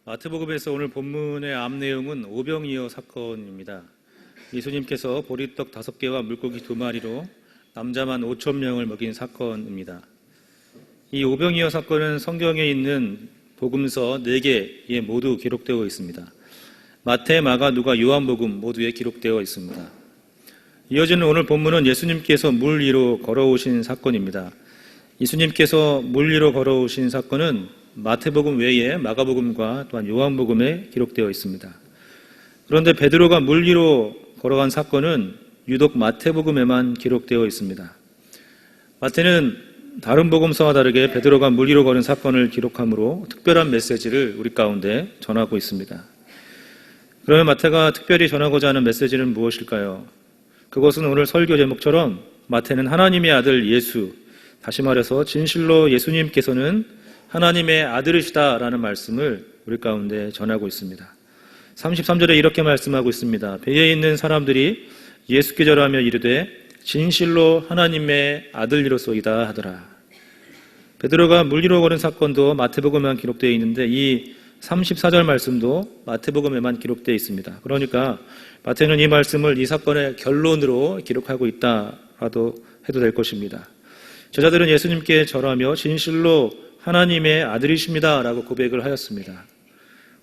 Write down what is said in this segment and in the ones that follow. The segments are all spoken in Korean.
마태복음에서 오늘 본문의 앞 내용은 오병이어 사건입니다. 예수님께서 보리떡 5개와 물고기 2마리로 남자만 5,000명을 먹인 사건입니다. 이 오병이어 사건은 성경에 있는 복음서 4개에 모두 기록되어 있습니다. 마태, 마가, 누가, 요한복음 모두에 기록되어 있습니다. 이어지는 오늘 본문은 예수님께서 물 위로 걸어오신 사건입니다. 예수님께서 물 위로 걸어오신 사건은 마태복음 외에 마가복음과 또한 요한복음에 기록되어 있습니다. 그런데 베드로가 물 위로 걸어간 사건은 유독 마태복음에만 기록되어 있습니다. 마태는 다른 복음서와 다르게 베드로가 물 위로 걸은 사건을 기록하므로 특별한 메시지를 우리 가운데 전하고 있습니다. 그러면 마태가 특별히 전하고자 하는 메시지는 무엇일까요? 그것은 오늘 설교 제목처럼 마태는 하나님의 아들 예수, 다시 말해서 진실로 예수님께서는 하나님의 아들이시다라는 말씀을 우리 가운데 전하고 있습니다. 33절에 이렇게 말씀하고 있습니다. 배에 있는 사람들이 예수께 절하며 이르되 진실로 하나님의 아들이로소이다 하더라. 베드로가 물 위로 걸은 사건도 마태복음에만 기록되어 있는데 이 34절 말씀도 마태복음에만 기록되어 있습니다. 그러니까 마태는 이 말씀을 이 사건의 결론으로 기록하고 있다라도 해도 될 것입니다. 제자들은 예수님께 절하며 진실로 하나님의 아들이십니다 라고 고백을 하였습니다.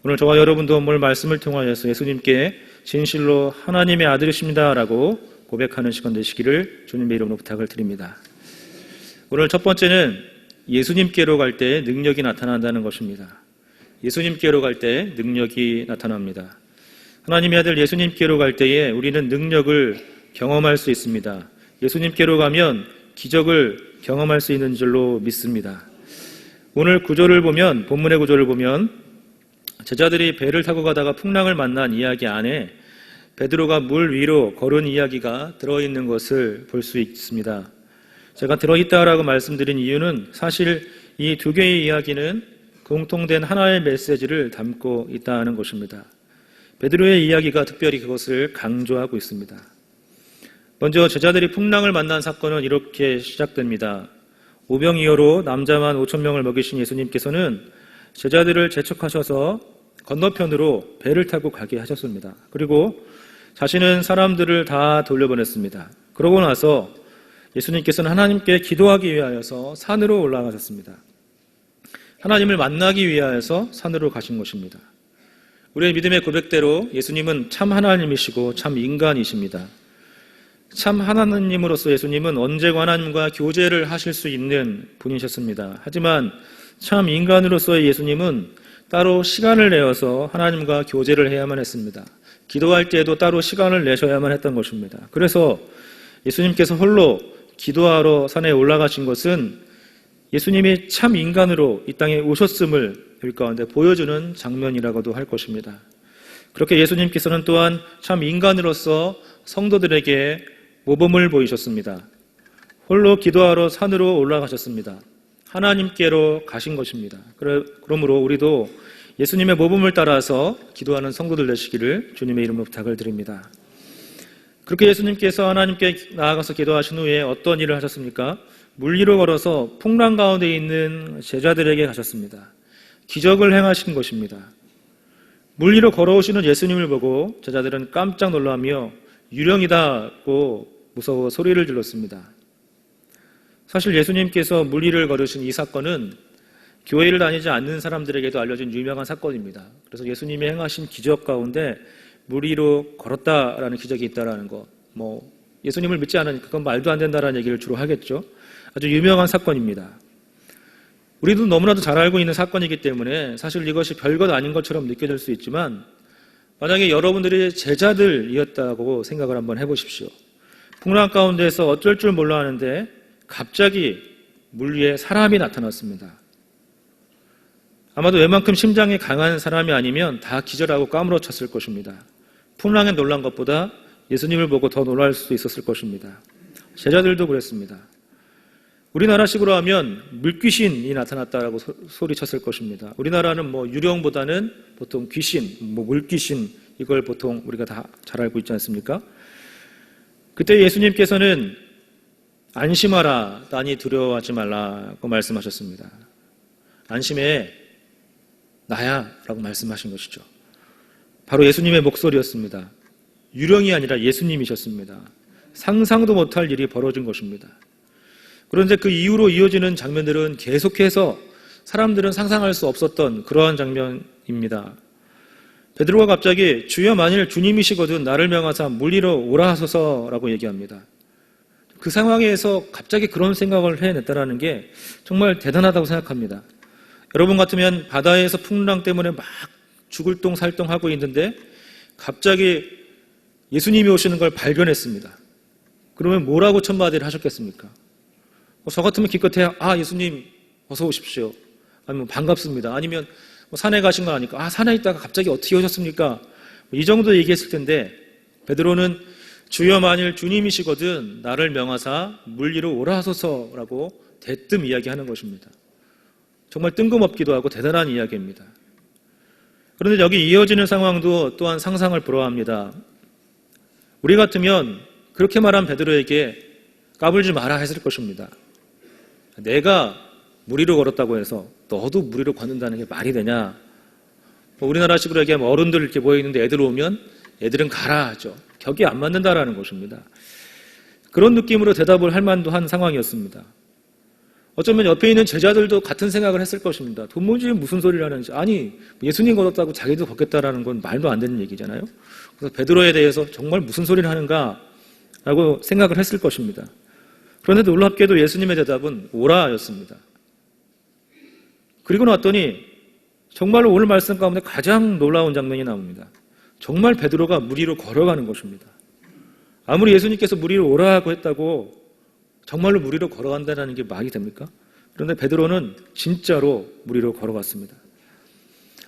오늘 저와 여러분도 오늘 말씀을 통하여서 예수님께 진실로 하나님의 아들이십니다 라고 고백하는 시간 되시기를 주님의 이름으로 부탁을 드립니다. 오늘 첫 번째는 예수님께로 갈 때 능력이 나타난다는 것입니다. 예수님께로 갈 때 능력이 나타납니다. 하나님의 아들 예수님께로 갈 때에 우리는 능력을 경험할 수 있습니다. 예수님께로 가면 기적을 경험할 수 있는 줄로 믿습니다. 오늘 구조를 보면, 본문의 구조를 보면 제자들이 배를 타고 가다가 풍랑을 만난 이야기 안에 베드로가 물 위로 걸은 이야기가 들어있는 것을 볼 수 있습니다. 제가 들어있다라고 말씀드린 이유는 사실 이 2개의 이야기는 공통된 하나의 메시지를 담고 있다는 것입니다. 베드로의 이야기가 특별히 그것을 강조하고 있습니다. 먼저 제자들이 풍랑을 만난 사건은 이렇게 시작됩니다. 오병이어로 남자만 5,000명을 먹이신 예수님께서는 제자들을 재촉하셔서 건너편으로 배를 타고 가게 하셨습니다. 그리고 자신은 사람들을 다 돌려보냈습니다. 그러고 나서 예수님께서는 하나님께 기도하기 위하여서 산으로 올라가셨습니다. 하나님을 만나기 위하여서 산으로 가신 것입니다. 우리의 믿음의 고백대로 예수님은 참 하나님이시고 참 인간이십니다. 참 하나님으로서 예수님은 언제고 하나님과 교제를 하실 수 있는 분이셨습니다. 하지만 참 인간으로서의 예수님은 따로 시간을 내어서 하나님과 교제를 해야만 했습니다. 기도할 때에도 따로 시간을 내셔야만 했던 것입니다. 그래서 예수님께서 홀로 기도하러 산에 올라가신 것은 예수님이 참 인간으로 이 땅에 오셨음을 우리 가운데 보여주는 장면이라고도 할 것입니다. 그렇게 예수님께서는 또한 참 인간으로서 성도들에게 모범을 보이셨습니다. 홀로 기도하러 산으로 올라가셨습니다. 하나님께로 가신 것입니다. 그러므로 우리도 예수님의 모범을 따라서 기도하는 성도들 되시기를 주님의 이름으로 부탁을 드립니다. 그렇게 예수님께서 하나님께 나아가서 기도하신 후에 어떤 일을 하셨습니까? 물 위로 걸어서 풍랑 가운데 있는 제자들에게 가셨습니다. 기적을 행하신 것입니다. 물 위로 걸어오시는 예수님을 보고 제자들은 깜짝 놀라며 유령이다고 무서워 소리를 질렀습니다. 사실 예수님께서 물 위를 걸으신 이 사건은 교회를 다니지 않는 사람들에게도 알려진 유명한 사건입니다. 그래서 예수님이 행하신 기적 가운데 물 위로 걸었다라는 기적이 있다라는 것, 예수님을 믿지 않으니까 그건 말도 안 된다라는 얘기를 주로 하겠죠. 아주 유명한 사건입니다. 우리도 너무나도 잘 알고 있는 사건이기 때문에 사실 이것이 별것 아닌 것처럼 느껴질 수 있지만 만약에 여러분들이 제자들이었다고 생각을 한번 해보십시오. 풍랑 가운데서 어쩔 줄 몰라 하는데 갑자기 물 위에 사람이 나타났습니다. 아마도 웬만큼 심장이 강한 사람이 아니면 다 기절하고 까무러쳤을 것입니다. 풍랑에 놀란 것보다 예수님을 보고 더 놀랄 수도 있었을 것입니다. 제자들도 그랬습니다. 우리나라식으로 하면 물귀신이 나타났다라고 소리쳤을 것입니다. 우리나라는 유령보다는 보통 귀신, 물귀신 이걸 보통 우리가 다 잘 알고 있지 않습니까? 그때 예수님께서는 안심하라, 단히 두려워하지 말라고 말씀하셨습니다. 안심해. 나야 라고 말씀하신 것이죠. 바로 예수님의 목소리였습니다. 유령이 아니라 예수님이셨습니다. 상상도 못할 일이 벌어진 것입니다. 그런데 그 이후로 이어지는 장면들은 계속해서 사람들은 상상할 수 없었던 그러한 장면입니다. 베드로가 갑자기 주여 만일 주님이시거든 나를 명하사 물 위로 오라 하소서라고 얘기합니다. 그 상황에서 갑자기 그런 생각을 해냈다는 게 정말 대단하다고 생각합니다. 여러분 같으면 바다에서 풍랑 때문에 막 죽을 똥 살똥 하고 있는데 갑자기 예수님이 오시는 걸 발견했습니다. 그러면 뭐라고 첫마디를 하셨겠습니까? 저 같으면 기껏해 예수님 어서 오십시오. 아니면 반갑습니다. 아니면 산에 가신 거 아니까 산에 있다가 갑자기 어떻게 오셨습니까? 이 정도 얘기했을 텐데 베드로는 주여 만일 주님이시거든 나를 명하사 물 위로 오라 하소서라고 대뜸 이야기하는 것입니다. 정말 뜬금없기도 하고 대단한 이야기입니다. 그런데 여기 이어지는 상황도 또한 상상을 불허합니다. 우리 같으면 그렇게 말한 베드로에게 까불지 마라 했을 것입니다. 내가 물 위로 걸었다고 해서 너도 물 위로 걷는다는 게 말이 되냐? 우리나라식으로 얘기하면 어른들 이렇게 모여있는데 애들 오면 애들은 가라 하죠. 격이 안 맞는다라는 것입니다. 그런 느낌으로 대답을 할 만도 한 상황이었습니다. 어쩌면 옆에 있는 제자들도 같은 생각을 했을 것입니다. 도무지 무슨 소리를 하는지. 아니 예수님 걷었다고 자기도 걷겠다라는 건 말도 안 되는 얘기잖아요. 그래서 베드로에 대해서 정말 무슨 소리를 하는가 라고 생각을 했을 것입니다. 그런데 놀랍게도 예수님의 대답은 오라 였습니다. 그리고 났더니 정말로 오늘 말씀 가운데 가장 놀라운 장면이 나옵니다. 정말 베드로가 물 위로 걸어가는 것입니다. 아무리 예수님께서 물 위로 오라고 했다고 정말로 물 위로 걸어간다는 게 말이 됩니까? 그런데 베드로는 진짜로 물 위로 걸어갔습니다.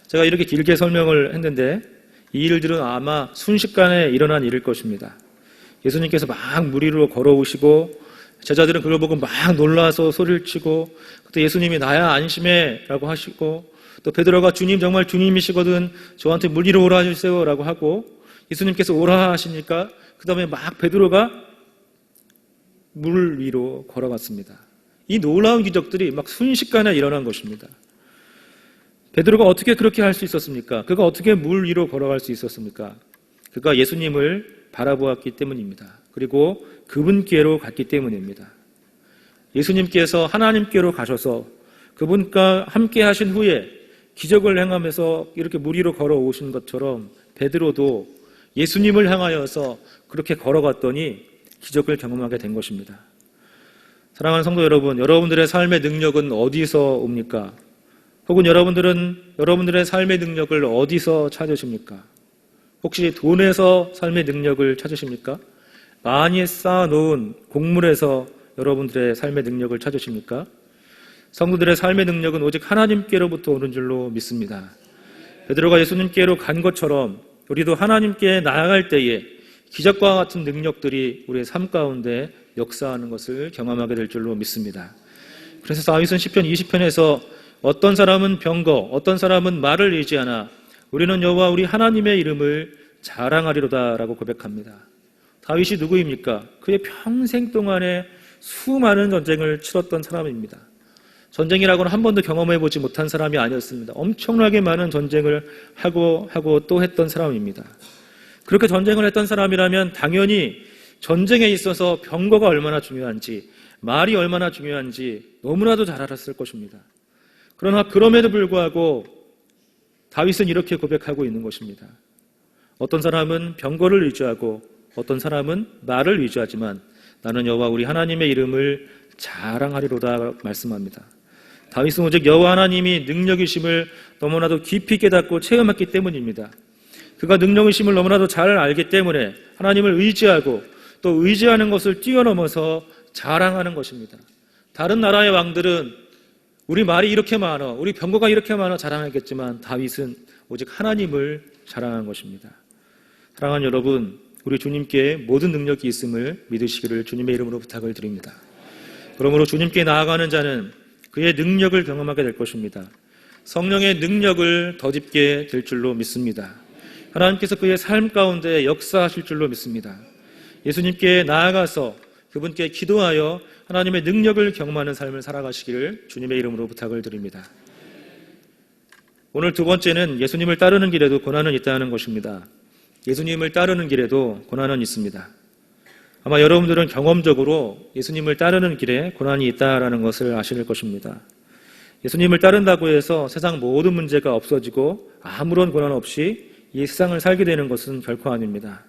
제가 이렇게 길게 설명을 했는데 이 일들은 아마 순식간에 일어난 일일 것입니다. 예수님께서 막 물 위로 걸어오시고 제자들은 그걸 보고 막 놀라서 소리를 치고 그때 예수님이 나야 안심해 라고 하시고 또 베드로가 주님 정말 주님이시거든 저한테 물 위로 오라 하주세요 라고 하고 예수님께서 오라 하시니까 그 다음에 막 베드로가 물 위로 걸어갔습니다. 이 놀라운 기적들이 막 순식간에 일어난 것입니다. 베드로가 어떻게 그렇게 할 수 있었습니까? 그가 어떻게 물 위로 걸어갈 수 있었습니까? 그가 예수님을 바라보았기 때문입니다. 그리고 그분께로 갔기 때문입니다. 예수님께서 하나님께로 가셔서 그분과 함께 하신 후에 기적을 행하면서 이렇게 물 위로 걸어오신 것처럼 베드로도 예수님을 향하여서 그렇게 걸어갔더니 기적을 경험하게 된 것입니다. 사랑하는 성도 여러분, 여러분들의 삶의 능력은 어디서 옵니까? 혹은 여러분들의 삶의 능력을 어디서 찾으십니까? 혹시 돈에서 삶의 능력을 찾으십니까? 많이 쌓아놓은 곡물에서 여러분들의 삶의 능력을 찾으십니까? 성도들의 삶의 능력은 오직 하나님께로부터 오는 줄로 믿습니다. 베드로가 예수님께로 간 것처럼 우리도 하나님께 나아갈 때에 기적과 같은 능력들이 우리의 삶 가운데 역사하는 것을 경험하게 될 줄로 믿습니다. 그래서 다윗은 시편 20편에서 어떤 사람은 병거, 어떤 사람은 말을 의지하나 우리는 여호와 우리 하나님의 이름을 자랑하리로다 라고 고백합니다. 다윗이 누구입니까? 그의 평생 동안에 수많은 전쟁을 치렀던 사람입니다. 전쟁이라고는 한 번도 경험해보지 못한 사람이 아니었습니다. 엄청나게 많은 전쟁을 하고 또 했던 사람입니다. 그렇게 전쟁을 했던 사람이라면 당연히 전쟁에 있어서 병거가 얼마나 중요한지, 말이 얼마나 중요한지 너무나도 잘 알았을 것입니다. 그러나 그럼에도 불구하고 다윗은 이렇게 고백하고 있는 것입니다. 어떤 사람은 병거를 의지하고 어떤 사람은 말을 의지하지만 나는 여호와 우리 하나님의 이름을 자랑하리로다 말씀합니다. 다윗은 오직 여호와 하나님이 능력이심을 너무나도 깊이 깨닫고 체험했기 때문입니다. 그가 능력이심을 너무나도 잘 알기 때문에 하나님을 의지하고 또 의지하는 것을 뛰어넘어서 자랑하는 것입니다. 다른 나라의 왕들은 우리 말이 이렇게 많아, 우리 병거가 이렇게 많아 자랑하겠지만 다윗은 오직 하나님을 자랑한 것입니다. 사랑하는 여러분, 우리 주님께 모든 능력이 있음을 믿으시기를 주님의 이름으로 부탁을 드립니다. 그러므로 주님께 나아가는 자는 그의 능력을 경험하게 될 것입니다. 성령의 능력을 덧입게 될 줄로 믿습니다. 하나님께서 그의 삶 가운데 역사하실 줄로 믿습니다. 예수님께 나아가서 그분께 기도하여 하나님의 능력을 경험하는 삶을 살아가시기를 주님의 이름으로 부탁을 드립니다. 오늘 두 번째는 예수님을 따르는 길에도 고난은 있다는 것입니다. 예수님을 따르는 길에도 고난은 있습니다. 아마 여러분들은 경험적으로 예수님을 따르는 길에 고난이 있다는 것을 아실 것입니다. 예수님을 따른다고 해서 세상 모든 문제가 없어지고 아무런 고난 없이 이 세상을 살게 되는 것은 결코 아닙니다.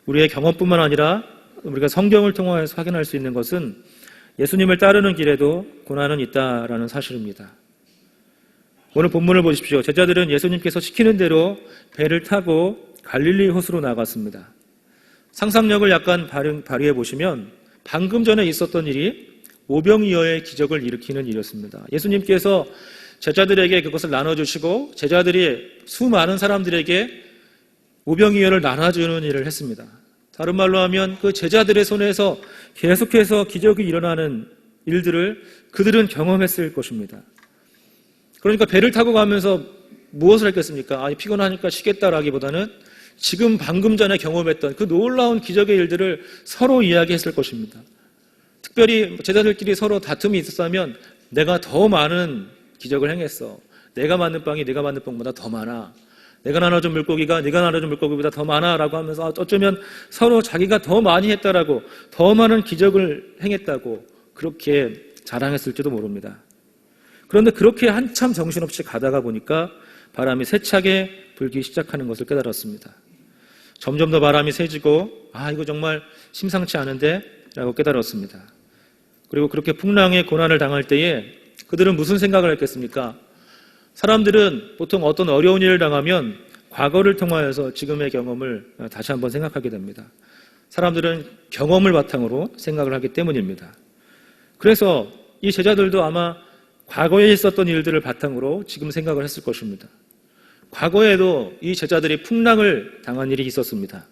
우리의 경험뿐만 아니라 우리가 성경을 통해서 확인할 수 있는 것은 예수님을 따르는 길에도 고난은 있다라는 사실입니다. 오늘 본문을 보십시오. 제자들은 예수님께서 시키는 대로 배를 타고 갈릴리 호수로 나갔습니다. 상상력을 약간 발휘해 보시면 방금 전에 있었던 일이 오병이어의 기적을 일으키는 일이었습니다. 예수님께서 제자들에게 그것을 나눠주시고 제자들이 수많은 사람들에게 오병이어를 나눠주는 일을 했습니다. 다른 말로 하면 그 제자들의 손에서 계속해서 기적이 일어나는 일들을 그들은 경험했을 것입니다. 그러니까 배를 타고 가면서 무엇을 했겠습니까? 피곤하니까 쉬겠다라기보다는 지금 방금 전에 경험했던 그 놀라운 기적의 일들을 서로 이야기했을 것입니다. 특별히 제자들끼리 서로 다툼이 있었다면 내가 더 많은 기적을 행했어. 내가 만든 빵이 네가 만든 빵보다 더 많아. 내가 나눠준 물고기가 네가 나눠준 물고기보다 더 많아라고 하면서 어쩌면 서로 자기가 더 많이 했다라고 더 많은 기적을 행했다고 그렇게 자랑했을지도 모릅니다. 그런데 그렇게 한참 정신없이 가다가 보니까 바람이 세차게 불기 시작하는 것을 깨달았습니다. 점점 더 바람이 세지고 이거 정말 심상치 않은데 라고 깨달았습니다. 그리고 그렇게 풍랑의 고난을 당할 때에 그들은 무슨 생각을 했겠습니까? 사람들은 보통 어떤 어려운 일을 당하면 과거를 통하여서 지금의 경험을 다시 한번 생각하게 됩니다. 사람들은 경험을 바탕으로 생각을 하기 때문입니다. 그래서 이 제자들도 아마 과거에 있었던 일들을 바탕으로 지금 생각을 했을 것입니다. 과거에도 이 제자들이 풍랑을 당한 일이 있었습니다.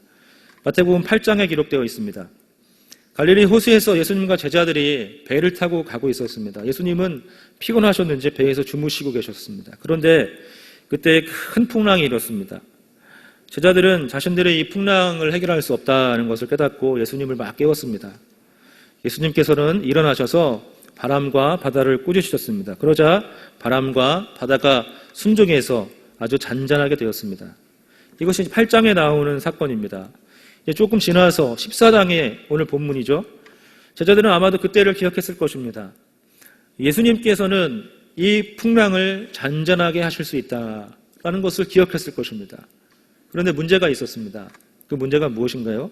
마태복음 8장에 기록되어 있습니다. 갈릴리 호수에서 예수님과 제자들이 배를 타고 가고 있었습니다. 예수님은 피곤하셨는지 배에서 주무시고 계셨습니다. 그런데 그때 큰 풍랑이 일었습니다. 제자들은 자신들의 이 풍랑을 해결할 수 없다는 것을 깨닫고 예수님을 막 깨웠습니다. 예수님께서는 일어나셔서 바람과 바다를 꾸짖으셨습니다. 그러자 바람과 바다가 순종해서 아주 잔잔하게 되었습니다. 이것이 8장에 나오는 사건입니다. 조금 지나서 14장의 오늘 본문이죠. 제자들은 아마도 그때를 기억했을 것입니다. 예수님께서는 이 풍랑을 잔잔하게 하실 수 있다라는 것을 기억했을 것입니다. 그런데 문제가 있었습니다. 그 문제가 무엇인가요?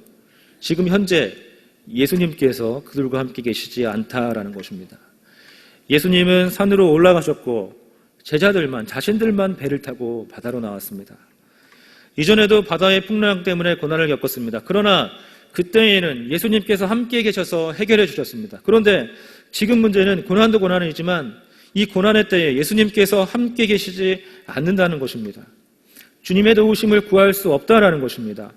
지금 현재 예수님께서 그들과 함께 계시지 않다라는 것입니다. 예수님은 산으로 올라가셨고 제자들만, 자신들만 배를 타고 바다로 나왔습니다. 이전에도 바다의 풍랑 때문에 고난을 겪었습니다. 그러나 그때에는 예수님께서 함께 계셔서 해결해 주셨습니다. 그런데 지금 문제는 고난도 고난이지만 이 고난의 때에 예수님께서 함께 계시지 않는다는 것입니다. 주님의 도우심을 구할 수 없다라는 것입니다.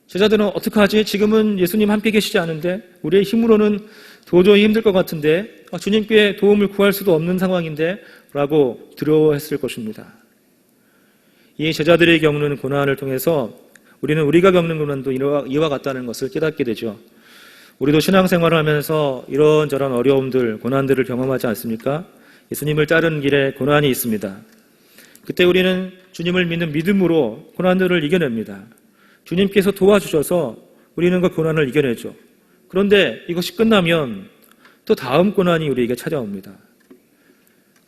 제자들은 어떡하지? 지금은 예수님 함께 계시지 않은데 우리의 힘으로는 도저히 힘들 것 같은데 주님께 도움을 구할 수도 없는 상황인데 라고 두려워했을 것입니다. 이 제자들이 겪는 고난을 통해서 우리는 우리가 겪는 고난도 이와 같다는 것을 깨닫게 되죠. 우리도 신앙생활을 하면서 이런저런 어려움들, 고난들을 경험하지 않습니까? 예수님을 따르는 길에 고난이 있습니다. 그때 우리는 주님을 믿는 믿음으로 고난들을 이겨냅니다. 주님께서 도와주셔서 우리는 그 고난을 이겨내죠. 그런데 이것이 끝나면 또 다음 고난이 우리에게 찾아옵니다.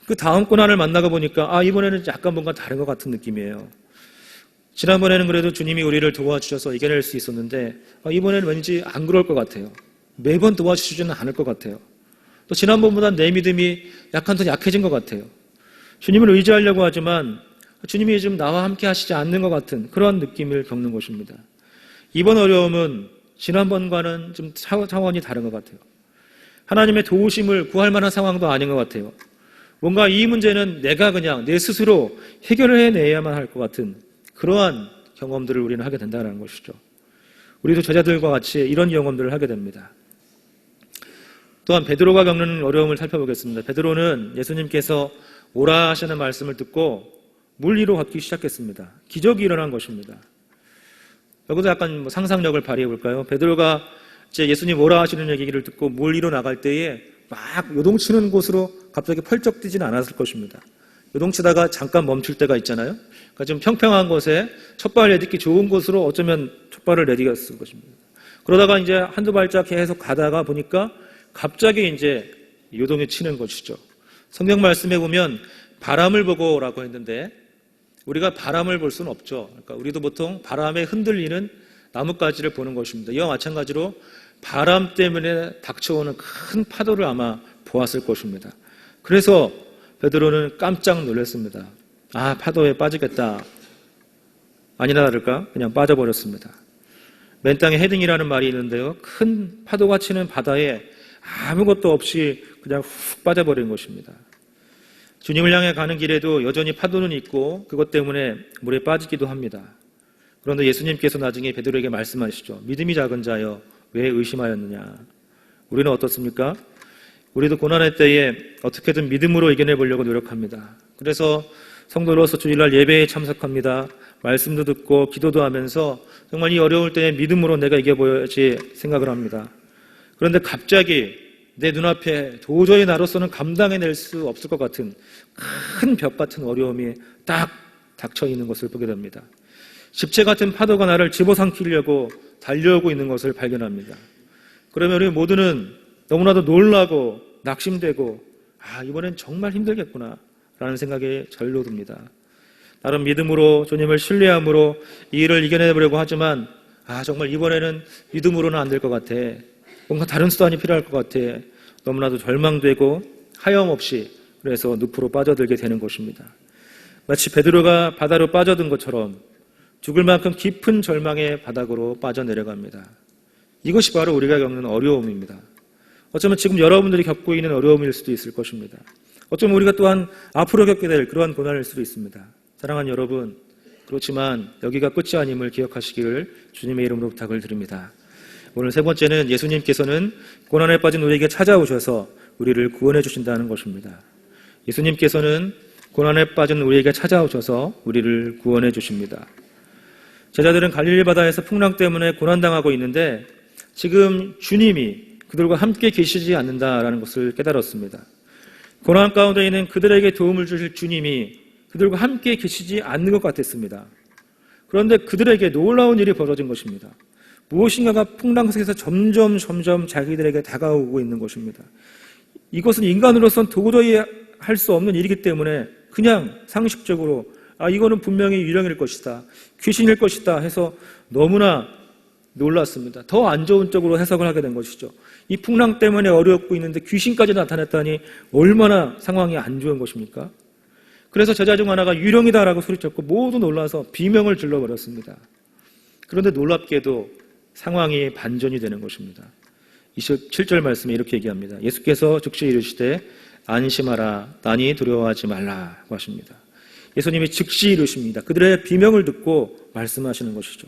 그 다음 고난을 만나가 보니까 이번에는 약간 뭔가 다른 것 같은 느낌이에요. 지난번에는 그래도 주님이 우리를 도와주셔서 이겨낼 수 있었는데 이번에는 왠지 안 그럴 것 같아요. 매번 도와주시지는 않을 것 같아요. 또 지난번보다 내 믿음이 약간 더 약해진 것 같아요. 주님을 의지하려고 하지만 주님이 지금 나와 함께 하시지 않는 것 같은 그러한 느낌을 겪는 것입니다. 이번 어려움은 지난번과는 좀 차원이 다른 것 같아요. 하나님의 도우심을 구할 만한 상황도 아닌 것 같아요. 뭔가 이 문제는 내가 그냥 내 스스로 해결을 해내야만 할 것 같은 그러한 경험들을 우리는 하게 된다는 것이죠. 우리도 제자들과 같이 이런 경험들을 하게 됩니다. 또한 베드로가 겪는 어려움을 살펴보겠습니다. 베드로는 예수님께서 오라 하시는 말씀을 듣고 물 위로 걷기 시작했습니다. 기적이 일어난 것입니다. 여기서 약간 상상력을 발휘해 볼까요? 베드로가 이제 예수님 오라 하시는 얘기를 듣고 물 위로 나갈 때에 막 요동치는 곳으로 갑자기 펄쩍 뛰지는 않았을 것입니다. 요동치다가 잠깐 멈출 때가 있잖아요. 그러니까 좀 평평한 곳에 첫발 내딛기 좋은 곳으로 어쩌면 첫발을 내딛었을 것입니다. 그러다가 이제 한두 발짝 계속 가다가 보니까 갑자기 이제 요동이 치는 것이죠. 성경 말씀에 보면 바람을 보고라고 했는데 우리가 바람을 볼 수는 없죠. 그러니까 우리도 보통 바람에 흔들리는 나뭇가지를 보는 것입니다. 이와 마찬가지로 바람 때문에 닥쳐오는 큰 파도를 아마 보았을 것입니다. 그래서 베드로는 깜짝 놀랐습니다. 아, 파도에 빠지겠다. 아니나 다를까 그냥 빠져버렸습니다. 맨 땅에 헤딩이라는 말이 있는데요. 큰 파도가 치는 바다에 아무것도 없이 그냥 훅 빠져버린 것입니다. 주님을 향해 가는 길에도 여전히 파도는 있고 그것 때문에 물에 빠지기도 합니다. 그런데 예수님께서 나중에 베드로에게 말씀하시죠. 믿음이 작은 자여 왜 의심하였느냐. 우리는 어떻습니까? 우리도 고난의 때에 어떻게든 믿음으로 이겨내보려고 노력합니다. 그래서 성도로서 주일날 예배에 참석합니다. 말씀도 듣고 기도도 하면서 정말 이 어려울 때에 믿음으로 내가 이겨보야지 생각을 합니다. 그런데 갑자기 내 눈앞에 도저히 나로서는 감당해낼 수 없을 것 같은 큰 벽 같은 어려움이 딱 닥쳐 있는 것을 보게 됩니다. 집체 같은 파도가 나를 집어삼키려고 달려오고 있는 것을 발견합니다. 그러면 우리 모두는 너무나도 놀라고 낙심되고 이번엔 정말 힘들겠구나 라는 생각에 절로 듭니다. 나름 믿음으로 주님을 신뢰함으로 이 일을 이겨내보려고 하지만 정말 이번에는 믿음으로는 안 될 것 같아. 뭔가 다른 수단이 필요할 것 같아. 너무나도 절망되고 하염없이 그래서 늪으로 빠져들게 되는 것입니다. 마치 베드로가 바다로 빠져든 것처럼 죽을 만큼 깊은 절망의 바닥으로 빠져내려갑니다. 이것이 바로 우리가 겪는 어려움입니다. 어쩌면 지금 여러분들이 겪고 있는 어려움일 수도 있을 것입니다. 어쩌면 우리가 또한 앞으로 겪게 될 그러한 고난일 수도 있습니다. 사랑하는 여러분, 그렇지만 여기가 끝이 아님을 기억하시기를 주님의 이름으로 부탁을 드립니다. 오늘 세 번째는 예수님께서는 고난에 빠진 우리에게 찾아오셔서 우리를 구원해 주신다는 것입니다. 예수님께서는 고난에 빠진 우리에게 찾아오셔서 우리를 구원해 주십니다. 제자들은 갈릴리 바다에서 풍랑 때문에 고난당하고 있는데 지금 주님이 그들과 함께 계시지 않는다라는 것을 깨달았습니다. 고난 가운데 있는 그들에게 도움을 주실 주님이 그들과 함께 계시지 않는 것 같았습니다. 그런데 그들에게 놀라운 일이 벌어진 것입니다. 무엇인가가 풍랑 속에서 점점 자기들에게 다가오고 있는 것입니다. 이것은 인간으로서는 도저히 할 수 없는 일이기 때문에 그냥 상식적으로 이거는 분명히 유령일 것이다, 귀신일 것이다 해서 너무나 놀랐습니다. 더 안 좋은 쪽으로 해석을 하게 된 것이죠. 이 풍랑 때문에 어렵고 있는데 귀신까지 나타났다니 얼마나 상황이 안 좋은 것입니까? 그래서 제자 중 하나가 유령이다라고 소리쳤고 모두 놀라서 비명을 질러버렸습니다. 그런데 놀랍게도 상황이 반전이 되는 것입니다. 27절 말씀에 이렇게 얘기합니다. 예수께서 즉시 이르시되 안심하라, 나니 두려워하지 말라고 하십니다. 예수님이 즉시 이르십니다. 그들의 비명을 듣고 말씀하시는 것이죠.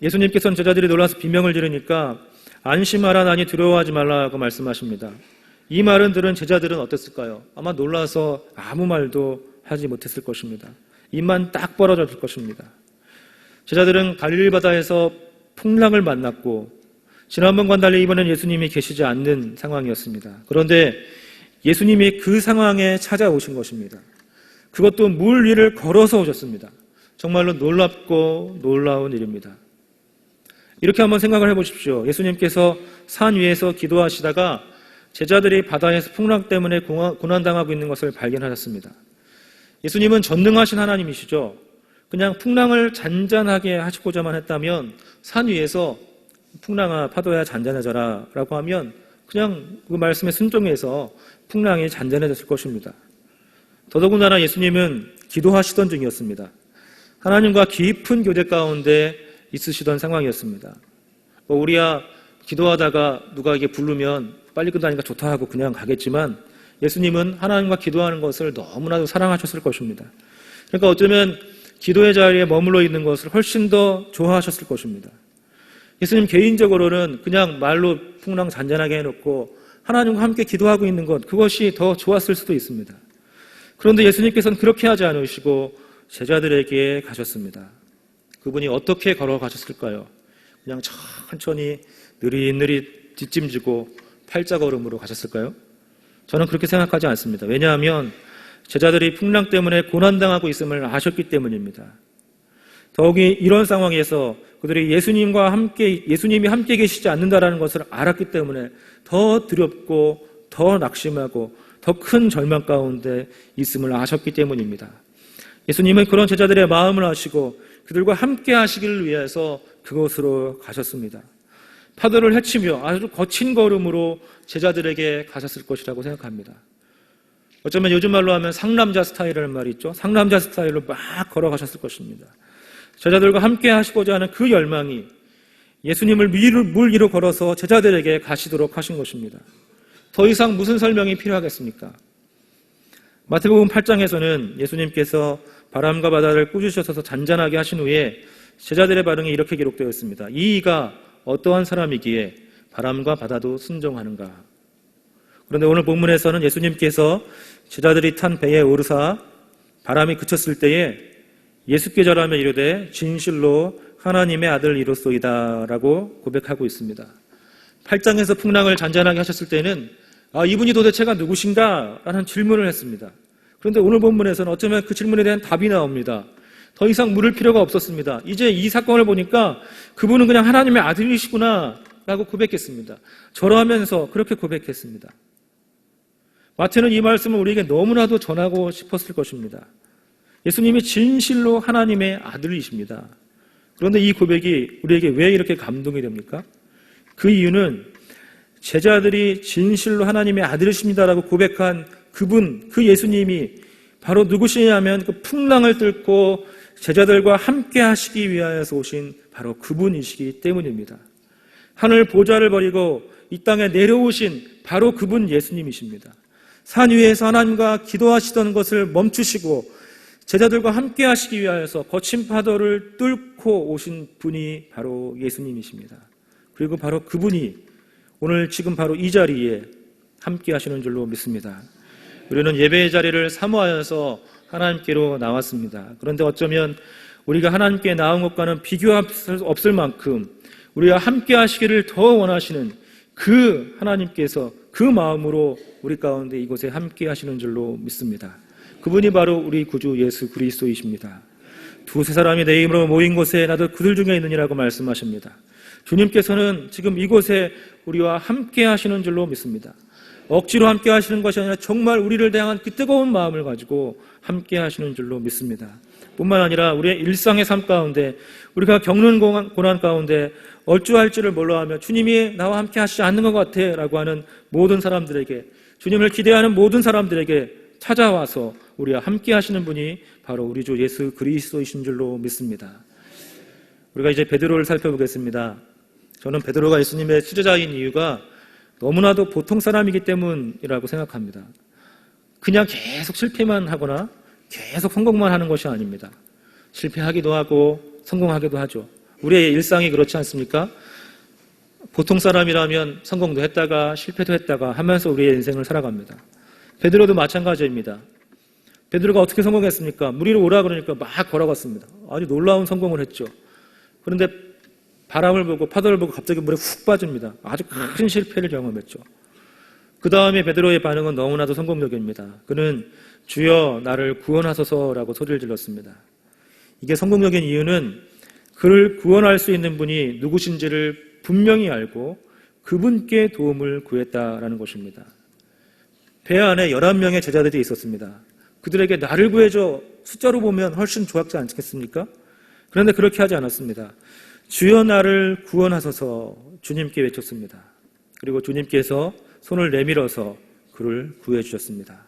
예수님께서는 제자들이 놀라서 비명을 지르니까 안심하라, 나니 두려워하지 말라고 말씀하십니다. 이 말은 들은 제자들은 어땠을까요? 아마 놀라서 아무 말도 하지 못했을 것입니다. 입만 딱 벌어졌을 것입니다. 제자들은 갈릴리 바다에서 풍랑을 만났고 지난번과는 달리 이번엔 예수님이 계시지 않는 상황이었습니다. 그런데 예수님이 그 상황에 찾아오신 것입니다. 그것도 물 위를 걸어서 오셨습니다. 정말로 놀랍고 놀라운 일입니다. 이렇게 한번 생각을 해보십시오. 예수님께서 산 위에서 기도하시다가 제자들이 바다에서 풍랑 때문에 고난당하고 있는 것을 발견하셨습니다. 예수님은 전능하신 하나님이시죠. 그냥 풍랑을 잔잔하게 하시고자만 했다면 산 위에서 풍랑아 파도야 잔잔해져라 라고 하면 그냥 그 말씀에 순종해서 풍랑이 잔잔해졌을 것입니다. 더더군다나 예수님은 기도하시던 중이었습니다. 하나님과 깊은 교제 가운데 있으시던 상황이었습니다. 우리야 기도하다가 누가 이게 부르면 빨리 끝나니까 좋다 하고 그냥 가겠지만 예수님은 하나님과 기도하는 것을 너무나도 사랑하셨을 것입니다. 그러니까 어쩌면 기도의 자리에 머물러 있는 것을 훨씬 더 좋아하셨을 것입니다. 예수님 개인적으로는 그냥 말로 풍랑 잔잔하게 해놓고 하나님과 함께 기도하고 있는 것, 그것이 더 좋았을 수도 있습니다. 그런데 예수님께서는 그렇게 하지 않으시고 제자들에게 가셨습니다. 그분이 어떻게 걸어가셨을까요? 그냥 천천히 느릿느릿 뒷짐지고 팔자걸음으로 가셨을까요? 저는 그렇게 생각하지 않습니다. 왜냐하면 제자들이 풍랑 때문에 고난당하고 있음을 아셨기 때문입니다. 더욱이 이런 상황에서 그들이 예수님이 함께 계시지 않는다라는 것을 알았기 때문에 더 두렵고 더 낙심하고 더 큰 절망 가운데 있음을 아셨기 때문입니다. 예수님은 그런 제자들의 마음을 아시고 그들과 함께 하시기를 위해서 그곳으로 가셨습니다. 파도를 헤치며 아주 거친 걸음으로 제자들에게 가셨을 것이라고 생각합니다. 어쩌면 요즘 말로 하면 상남자 스타일이라는 말이 있죠. 상남자 스타일로 막 걸어가셨을 것입니다. 제자들과 함께 하시고자 하는 그 열망이 예수님을 물 위로 걸어서 제자들에게 가시도록 하신 것입니다. 더 이상 무슨 설명이 필요하겠습니까? 마태복음 8장에서는 예수님께서 바람과 바다를 꾸짖으셔서 잔잔하게 하신 후에 제자들의 반응이 이렇게 기록되어 있습니다. 이 이가 어떠한 사람이기에 바람과 바다도 순종하는가? 그런데 오늘 본문에서는 예수님께서 제자들이 탄 배에 오르사 바람이 그쳤을 때에 예수께 절하며 이르되 진실로 하나님의 아들 이로소이다 라고 고백하고 있습니다. 8장에서 풍랑을 잔잔하게 하셨을 때는 이분이 도대체가 누구신가? 라는 질문을 했습니다. 그런데 오늘 본문에서는 어쩌면 그 질문에 대한 답이 나옵니다. 더 이상 물을 필요가 없었습니다. 이제 이 사건을 보니까 그분은 그냥 하나님의 아들이시구나 라고 고백했습니다. 절하면서 그렇게 고백했습니다. 마태는 이 말씀을 우리에게 너무나도 전하고 싶었을 것입니다. 예수님이 진실로 하나님의 아들이십니다. 그런데 이 고백이 우리에게 왜 이렇게 감동이 됩니까? 그 이유는 제자들이 진실로 하나님의 아들이십니다라고 고백한 그분, 그 예수님이 바로 누구시냐면 그 풍랑을 뚫고 제자들과 함께 하시기 위하여서 오신 바로 그분이시기 때문입니다. 하늘 보좌를 버리고 이 땅에 내려오신 바로 그분 예수님이십니다. 산 위에서 하나님과 기도하시던 것을 멈추시고 제자들과 함께 하시기 위하여서 거친 파도를 뚫고 오신 분이 바로 예수님이십니다. 그리고 바로 그분이 오늘 지금 바로 이 자리에 함께 하시는 줄로 믿습니다. 우리는 예배의 자리를 사모하여서 하나님께로 나왔습니다. 그런데 어쩌면 우리가 하나님께 나온 것과는 비교할 수 없을 만큼 우리가 함께 하시기를 더 원하시는 그 하나님께서 그 마음으로 우리 가운데 이곳에 함께 하시는 줄로 믿습니다. 그분이 바로 우리 구주 예수 그리스도이십니다. 두세 사람이 내 이름으로 모인 곳에 나도 그들 중에 있느니라고 말씀하십니다. 주님께서는 지금 이곳에 우리와 함께 하시는 줄로 믿습니다. 억지로 함께 하시는 것이 아니라 정말 우리를 대한 그 뜨거운 마음을 가지고 함께 하시는 줄로 믿습니다. 뿐만 아니라 우리의 일상의 삶 가운데 우리가 겪는 고난 가운데 어찌할지를 몰라하며 주님이 나와 함께 하시지 않는 것 같아 라고 하는 모든 사람들에게, 주님을 기대하는 모든 사람들에게 찾아와서 우리와 함께 하시는 분이 바로 우리 주 예수 그리스도이신 줄로 믿습니다. 우리가 이제 베드로를 살펴보겠습니다. 저는 베드로가 예수님의 수제자인 이유가 너무나도 보통 사람이기 때문이라고 생각합니다. 그냥 계속 실패만 하거나 계속 성공만 하는 것이 아닙니다. 실패하기도 하고 성공하기도 하죠. 우리의 일상이 그렇지 않습니까? 보통 사람이라면 성공도 했다가 실패도 했다가 하면서 우리의 인생을 살아갑니다. 베드로도 마찬가지입니다. 베드로가 어떻게 성공했습니까? 물 위로 오라 그러니까 막 걸어갔습니다. 아주 놀라운 성공을 했죠. 그런데 바람을 보고 파도를 보고 갑자기 물에 훅 빠집니다. 아주 큰 실패를 경험했죠. 그 다음에 베드로의 반응은 너무나도 성공적입니다. 그는 주여 나를 구원하소서라고 소리를 질렀습니다. 이게 성공적인 이유는 그를 구원할 수 있는 분이 누구신지를 분명히 알고 그분께 도움을 구했다라는 것입니다. 배 안에 11명의 제자들이 있었습니다. 그들에게 나를 구해줘 숫자로 보면 훨씬 좋았지 않겠습니까? 그런데 그렇게 하지 않았습니다. 주여 나를 구원하소서 주님께 외쳤습니다. 그리고 주님께서 손을 내밀어서 그를 구해 주셨습니다.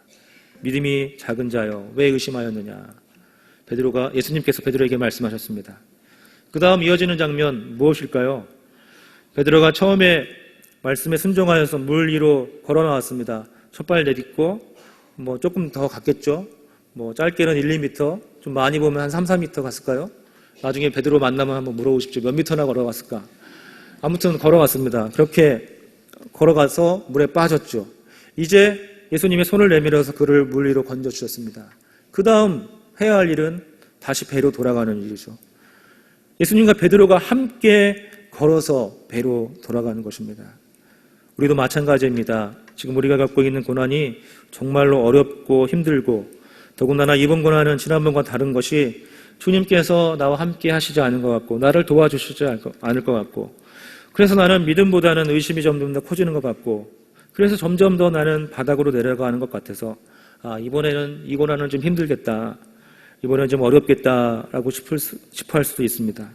믿음이 작은 자여 왜 의심하였느냐? 예수님께서 베드로에게 말씀하셨습니다. 그 다음 이어지는 장면 무엇일까요? 베드로가 처음에 말씀에 순종하여서 물 위로 걸어 나왔습니다. 첫발 내딛고 조금 더 갔겠죠. 짧게는 1, 2m, 좀 많이 보면 한 3, 4m 갔을까요? 나중에 베드로 만나면 한번 물어보십시오. 몇 미터나 걸어갔을까? 아무튼 걸어갔습니다. 그렇게 걸어가서 물에 빠졌죠. 이제 예수님의 손을 내밀어서 그를 물 위로 건져주셨습니다. 그 다음 해야 할 일은 다시 배로 돌아가는 일이죠. 예수님과 베드로가 함께 걸어서 배로 돌아가는 것입니다. 우리도 마찬가지입니다. 지금 우리가 갖고 있는 고난이 정말로 어렵고 힘들고 더군다나 이번 고난은 지난번과 다른 것이 주님께서 나와 함께 하시지 않은 것 같고 나를 도와주시지 않을 것 같고 그래서 나는 믿음보다는 의심이 점점 더 커지는 것 같고 그래서 점점 더 나는 바닥으로 내려가는 것 같아서 이번에는 이 고난은 좀 힘들겠다. 이번에는 좀 어렵겠다라고 싶어 할 수도 있습니다.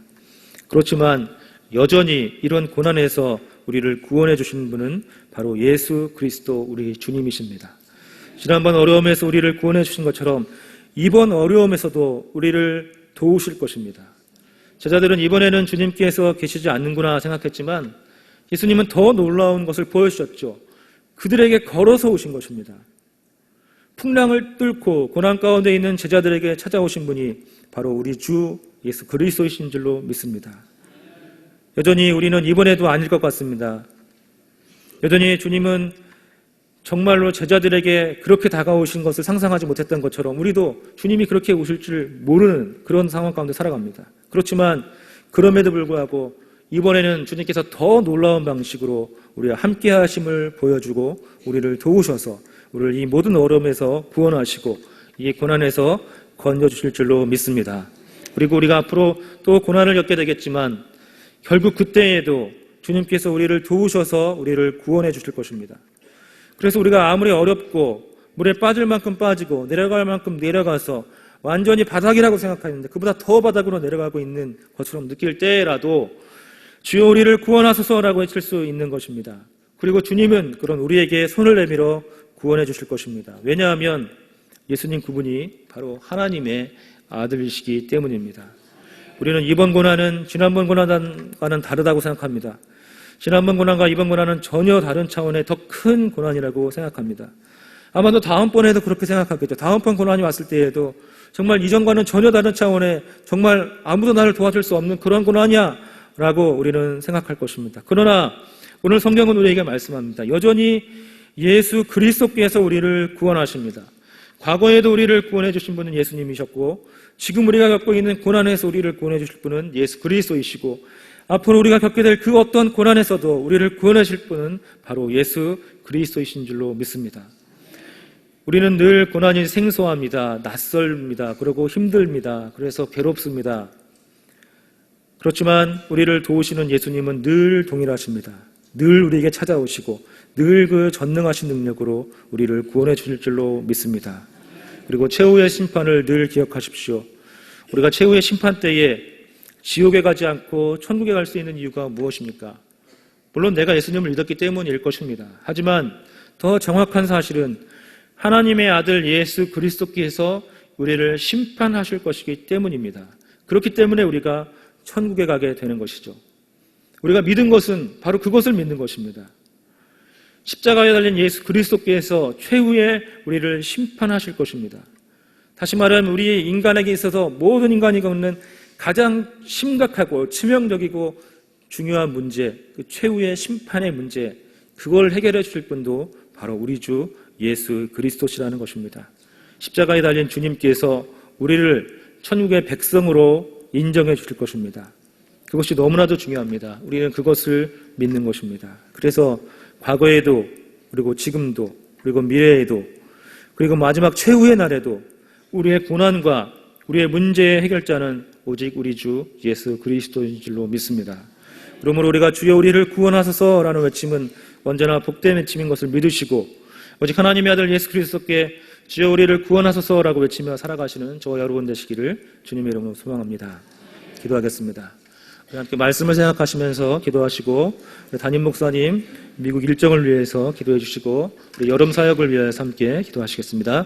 그렇지만 여전히 이런 고난에서 우리를 구원해 주신 분은 바로 예수 그리스도 우리 주님이십니다. 지난번 어려움에서 우리를 구원해 주신 것처럼 이번 어려움에서도 우리를 도우실 것입니다. 제자들은 이번에는 주님께서 계시지 않는구나 생각했지만 예수님은 더 놀라운 것을 보여주셨죠. 그들에게 걸어서 오신 것입니다. 풍랑을 뚫고 고난 가운데 있는 제자들에게 찾아오신 분이 바로 우리 주 예수 그리스도이신 줄로 믿습니다. 여전히 우리는 이번에도 아닐 것 같습니다. 여전히 주님은 정말로 제자들에게 그렇게 다가오신 것을 상상하지 못했던 것처럼 우리도 주님이 그렇게 오실 줄 모르는 그런 상황 가운데 살아갑니다. 그렇지만 그럼에도 불구하고 이번에는 주님께서 더 놀라운 방식으로 우리와 함께 하심을 보여주고 우리를 도우셔서 우리를 이 모든 어려움에서 구원하시고 이 고난에서 건져주실 줄로 믿습니다. 그리고 우리가 앞으로 또 고난을 겪게 되겠지만 결국 그때에도 주님께서 우리를 도우셔서 우리를 구원해 주실 것입니다. 그래서 우리가 아무리 어렵고 물에 빠질 만큼 빠지고 내려갈 만큼 내려가서 완전히 바닥이라고 생각하는데 그보다 더 바닥으로 내려가고 있는 것처럼 느낄 때라도 주여 우리를 구원하소서라고 외칠 수 있는 것입니다. 그리고 주님은 그런 우리에게 손을 내밀어 구원해 주실 것입니다. 왜냐하면 예수님 그분이 바로 하나님의 아들이시기 때문입니다. 우리는 이번 고난은 지난번 고난과는 다르다고 생각합니다. 지난번 고난과 이번 고난은 전혀 다른 차원의 더 큰 고난이라고 생각합니다. 아마도 다음번에도 그렇게 생각하겠죠. 다음번 고난이 왔을 때에도 정말 이전과는 전혀 다른 차원의 정말 아무도 나를 도와줄 수 없는 그런 고난이야 라고 우리는 생각할 것입니다. 그러나 오늘 성경은 우리에게 말씀합니다. 여전히 예수 그리스도께서 우리를 구원하십니다. 과거에도 우리를 구원해 주신 분은 예수님이셨고 지금 우리가 겪고 있는 고난에서 우리를 구원해 주실 분은 예수 그리스도이시고 앞으로 우리가 겪게 될 그 어떤 고난에서도 우리를 구원해 주실 분은 바로 예수 그리스도이신 줄로 믿습니다. 우리는 늘 고난이 생소합니다. 낯설입니다. 그리고 힘듭니다. 그래서 괴롭습니다. 그렇지만 우리를 도우시는 예수님은 늘 동일하십니다. 늘 우리에게 찾아오시고 늘 그 전능하신 능력으로 우리를 구원해 주실 줄로 믿습니다. 그리고 최후의 심판을 늘 기억하십시오. 우리가 최후의 심판 때에 지옥에 가지 않고 천국에 갈 수 있는 이유가 무엇입니까? 물론 내가 예수님을 믿었기 때문일 것입니다. 하지만 더 정확한 사실은 하나님의 아들 예수 그리스도께서 우리를 심판하실 것이기 때문입니다. 그렇기 때문에 우리가 천국에 가게 되는 것이죠. 우리가 믿은 것은 바로 그것을 믿는 것입니다. 십자가에 달린 예수 그리스도께서 최후에 우리를 심판하실 것입니다. 다시 말하면 우리 인간에게 있어서 모든 인간이 겪는 가장 심각하고 치명적이고 중요한 문제, 그 최후의 심판의 문제, 그걸 해결해 주실 분도 바로 우리 주 예수 그리스도시라는 것입니다. 십자가에 달린 주님께서 우리를 천국의 백성으로 인정해 주실 것입니다. 그것이 너무나도 중요합니다. 우리는 그것을 믿는 것입니다. 그래서 과거에도 그리고 지금도 그리고 미래에도 그리고 마지막 최후의 날에도 우리의 고난과 우리의 문제의 해결자는 오직 우리 주 예수 그리스도인 줄로 믿습니다. 그러므로 우리가 주여 우리를 구원하소서라는 외침은 언제나 복된 외침인 것을 믿으시고 오직 하나님의 아들 예수 그리스도께 주여 우리를 구원하소서라고 외치며 살아가시는 저와 여러분 되시기를 주님의 이름으로 소망합니다. 기도하겠습니다. 우리 함께 말씀을 생각하시면서 기도하시고 우리 담임 목사님 미국 일정을 위해서 기도해 주시고 우리 여름 사역을 위해서 함께 기도하시겠습니다.